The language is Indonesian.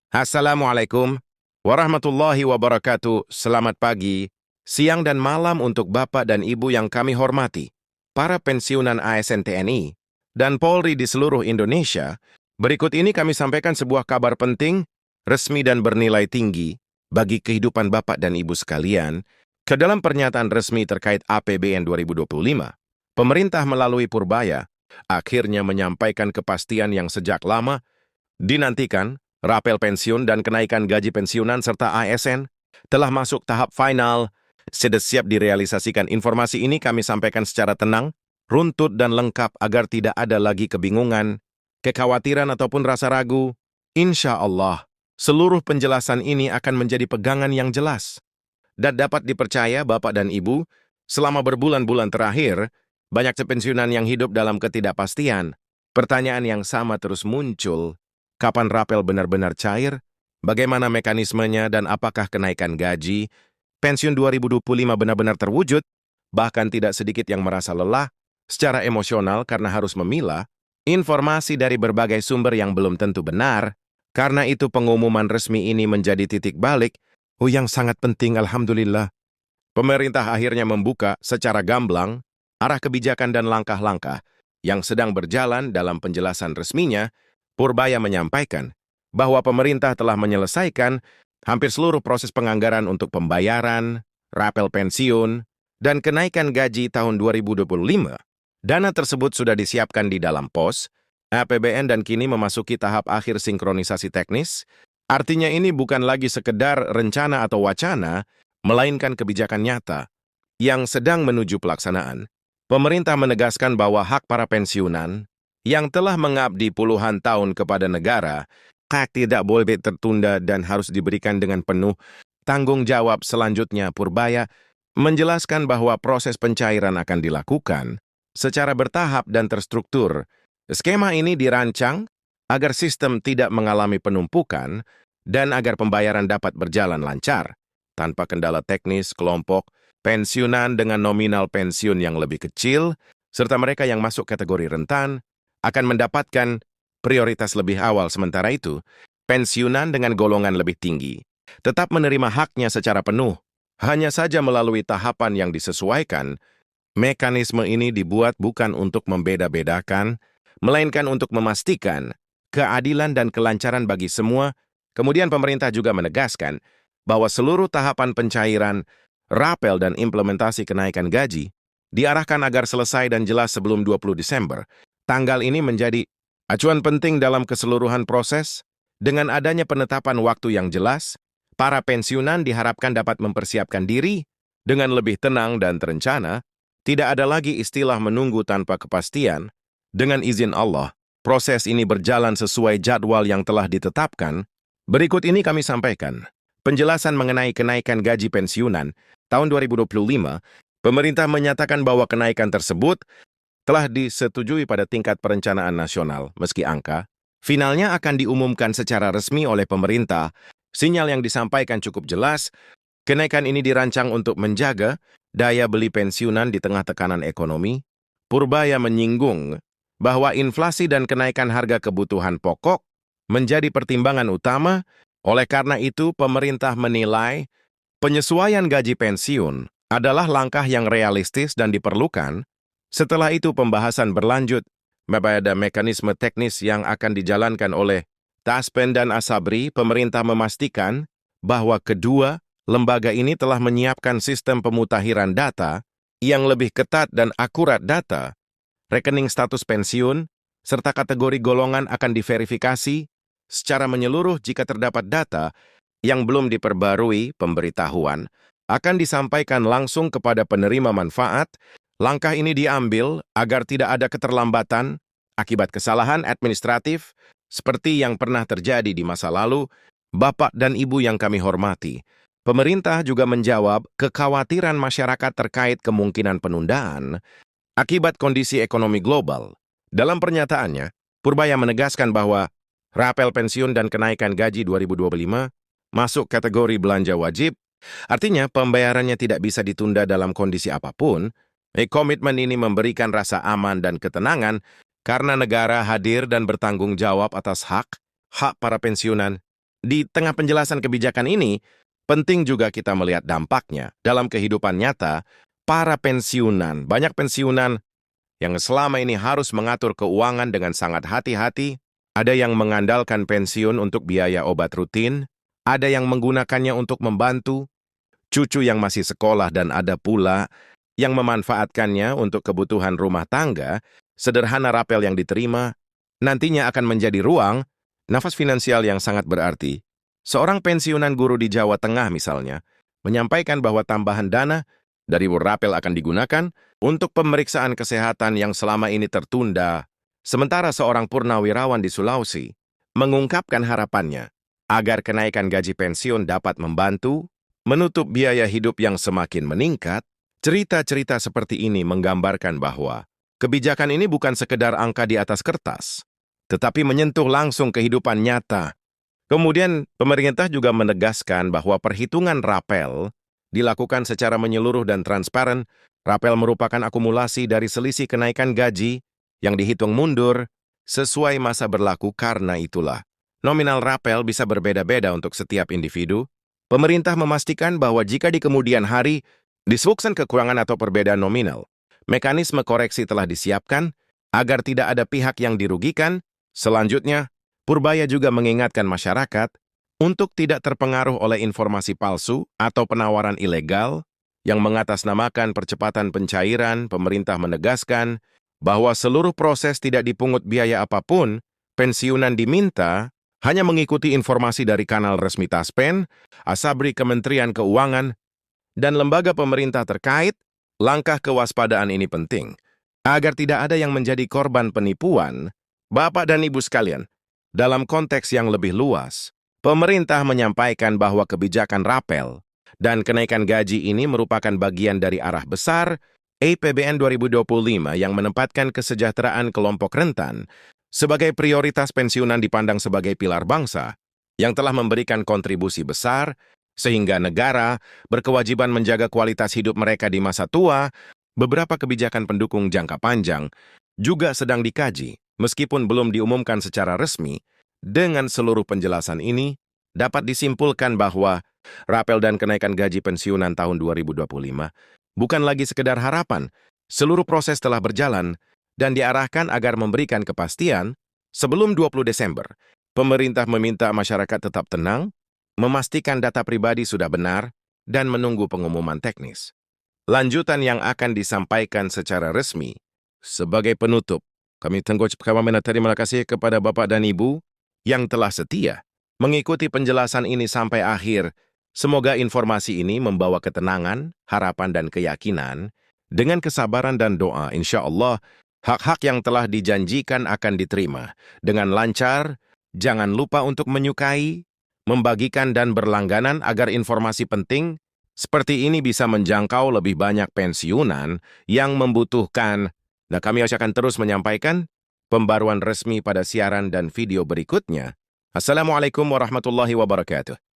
Assalamualaikum warahmatullahi wabarakatuh. Selamat pagi, siang dan malam untuk Bapak dan Ibu yang kami hormati, para pensiunan ASN TNI, dan Polri di seluruh Indonesia. Berikut ini kami sampaikan sebuah kabar penting, resmi dan bernilai tinggi bagi kehidupan Bapak dan Ibu sekalian. Ke dalam pernyataan resmi terkait APBN 2025, pemerintah melalui Purbaya akhirnya menyampaikan kepastian yang sejak lama dinantikan. Rapel pensiun dan kenaikan gaji pensiunan serta ASN telah masuk tahap final, sudah siap direalisasikan. Informasi ini kami sampaikan secara tenang, runtut dan lengkap agar tidak ada lagi kebingungan, kekhawatiran ataupun rasa ragu. Insya Allah, seluruh penjelasan ini akan menjadi pegangan yang jelas dan dapat dipercaya Bapak dan Ibu. Selama berbulan-bulan terakhir, banyak pensiunan yang hidup dalam ketidakpastian. Pertanyaan yang sama terus muncul. Kapan rapel benar-benar cair? Bagaimana mekanismenya dan apakah kenaikan gaji pensiun 2025 benar-benar terwujud? Bahkan tidak sedikit yang merasa lelah secara emosional karena harus memilah informasi dari berbagai sumber yang belum tentu benar. Karena itu pengumuman resmi ini menjadi titik balik yang sangat penting. Alhamdulillah. Pemerintah akhirnya membuka secara gamblang arah kebijakan dan langkah-langkah yang sedang berjalan. Dalam penjelasan resminya, Purbaya menyampaikan bahwa pemerintah telah menyelesaikan hampir seluruh proses penganggaran untuk pembayaran, rapel pensiun, dan kenaikan gaji tahun 2025. Dana tersebut sudah disiapkan di dalam pos APBN dan kini memasuki tahap akhir sinkronisasi teknis. Artinya ini bukan lagi sekedar rencana atau wacana, melainkan kebijakan nyata yang sedang menuju pelaksanaan. Pemerintah menegaskan bahwa hak para pensiunan yang telah mengabdi puluhan tahun kepada negara, tidak boleh tertunda dan harus diberikan dengan penuh tanggung jawab. Selanjutnya, Purbaya menjelaskan bahwa proses pencairan akan dilakukan secara bertahap dan terstruktur. Skema ini dirancang agar sistem tidak mengalami penumpukan dan agar pembayaran dapat berjalan lancar, tanpa kendala teknis. Kelompok pensiunan dengan nominal pensiun yang lebih kecil, serta mereka yang masuk kategori rentan, akan mendapatkan prioritas lebih awal. Sementara itu, pensiunan dengan golongan lebih tinggi tetap menerima haknya secara penuh, hanya saja melalui tahapan yang disesuaikan. Mekanisme ini dibuat bukan untuk membeda-bedakan, melainkan untuk memastikan keadilan dan kelancaran bagi semua. Kemudian pemerintah juga menegaskan bahwa seluruh tahapan pencairan, rapel dan implementasi kenaikan gaji diarahkan agar selesai dan jelas sebelum 20 Desember. Tanggal ini menjadi acuan penting dalam keseluruhan proses. Dengan adanya penetapan waktu yang jelas, para pensiunan diharapkan dapat mempersiapkan diri dengan lebih tenang dan terencana. Tidak ada lagi istilah menunggu tanpa kepastian. Dengan izin Allah, proses ini berjalan sesuai jadwal yang telah ditetapkan. Berikut ini kami sampaikan penjelasan mengenai kenaikan gaji pensiunan tahun 2025. Pemerintah menyatakan bahwa kenaikan tersebut telah disetujui pada tingkat perencanaan nasional, meski angka finalnya akan diumumkan secara resmi oleh pemerintah. Sinyal yang disampaikan cukup jelas, kenaikan ini dirancang untuk menjaga daya beli pensiunan di tengah tekanan ekonomi. Purbaya menyinggung bahwa inflasi dan kenaikan harga kebutuhan pokok menjadi pertimbangan utama. Oleh karena itu, pemerintah menilai penyesuaian gaji pensiun adalah langkah yang realistis dan diperlukan. Setelah itu pembahasan berlanjut pada mekanisme teknis yang akan dijalankan oleh Taspen dan Asabri. Pemerintah memastikan bahwa kedua lembaga ini telah menyiapkan sistem pemutahiran data yang lebih ketat dan akurat. Data rekening status pensiun serta kategori golongan akan diverifikasi secara menyeluruh. Jika terdapat data yang belum diperbarui, pemberitahuan akan disampaikan langsung kepada penerima manfaat. Langkah ini diambil agar tidak ada keterlambatan akibat kesalahan administratif seperti yang pernah terjadi di masa lalu. Bapak dan Ibu yang kami hormati, pemerintah juga menjawab kekhawatiran masyarakat terkait kemungkinan penundaan akibat kondisi ekonomi global. Dalam pernyataannya, Purbaya menegaskan bahwa rapel pensiun dan kenaikan gaji 2025 masuk kategori belanja wajib. Artinya pembayarannya tidak bisa ditunda dalam kondisi apapun. Komitmen ini memberikan rasa aman dan ketenangan karena negara hadir dan bertanggung jawab atas hak para pensiunan. Di tengah penjelasan kebijakan ini, penting juga kita melihat dampaknya dalam kehidupan nyata para pensiunan. Banyak pensiunan yang selama ini harus mengatur keuangan dengan sangat hati-hati. Ada yang mengandalkan pensiun untuk biaya obat rutin, ada yang menggunakannya untuk membantu cucu yang masih sekolah, dan ada pula yang memanfaatkannya untuk kebutuhan rumah tangga. Sederhana rapel yang diterima nantinya akan menjadi ruang nafas finansial yang sangat berarti. Seorang pensiunan guru di Jawa Tengah misalnya menyampaikan bahwa tambahan dana dari rapel akan digunakan untuk pemeriksaan kesehatan yang selama ini tertunda. Sementara seorang purnawirawan di Sulawesi mengungkapkan harapannya agar kenaikan gaji pensiun dapat membantu menutup biaya hidup yang semakin meningkat. Cerita-cerita seperti ini menggambarkan bahwa kebijakan ini bukan sekedar angka di atas kertas, tetapi menyentuh langsung kehidupan nyata. Kemudian, pemerintah juga menegaskan bahwa perhitungan rapel dilakukan secara menyeluruh dan transparan. Rapel merupakan akumulasi dari selisih kenaikan gaji yang dihitung mundur sesuai masa berlaku. Karena itulah, nominal rapel bisa berbeda-beda untuk setiap individu. Pemerintah memastikan bahwa jika di kemudian hari disebutkan kekurangan atau perbedaan nominal, mekanisme koreksi telah disiapkan agar tidak ada pihak yang dirugikan. Selanjutnya, Purbaya juga mengingatkan masyarakat untuk tidak terpengaruh oleh informasi palsu atau penawaran ilegal yang mengatasnamakan percepatan pencairan. Pemerintah menegaskan bahwa seluruh proses tidak dipungut biaya apapun. Pensiunan diminta hanya mengikuti informasi dari kanal resmi Taspen, Asabri Kementerian Keuangan, dan lembaga pemerintah terkait. Langkah kewaspadaan ini penting agar tidak ada yang menjadi korban penipuan. Bapak dan Ibu sekalian, dalam konteks yang lebih luas, pemerintah menyampaikan bahwa kebijakan rapel dan kenaikan gaji ini merupakan bagian dari arah besar APBN 2025 yang menempatkan kesejahteraan kelompok rentan sebagai prioritas. Pensiunan dipandang sebagai pilar bangsa yang telah memberikan kontribusi besar, sehingga negara berkewajiban menjaga kualitas hidup mereka di masa tua. Beberapa kebijakan pendukung jangka panjang juga sedang dikaji, meskipun belum diumumkan secara resmi. Dengan seluruh penjelasan ini, dapat disimpulkan bahwa rapel dan kenaikan gaji pensiunan tahun 2025 bukan lagi sekedar harapan. Seluruh proses telah berjalan dan diarahkan agar memberikan kepastian. Sebelum 20 Desember, pemerintah meminta masyarakat tetap tenang, memastikan data pribadi sudah benar, dan menunggu pengumuman teknis lanjutan yang akan disampaikan secara resmi. Sebagai penutup, kami terima kasih kepada Bapak dan Ibu yang telah setia mengikuti penjelasan ini sampai akhir. Semoga informasi ini membawa ketenangan, harapan, dan keyakinan. Dengan kesabaran dan doa, insya Allah, hak-hak yang telah dijanjikan akan diterima dengan lancar. Jangan lupa untuk menyukai, membagikan, dan berlangganan agar informasi penting seperti ini bisa menjangkau lebih banyak pensiunan yang membutuhkan. Nah, kami akan terus menyampaikan pembaruan resmi pada siaran dan video berikutnya. Assalamualaikum warahmatullahi wabarakatuh.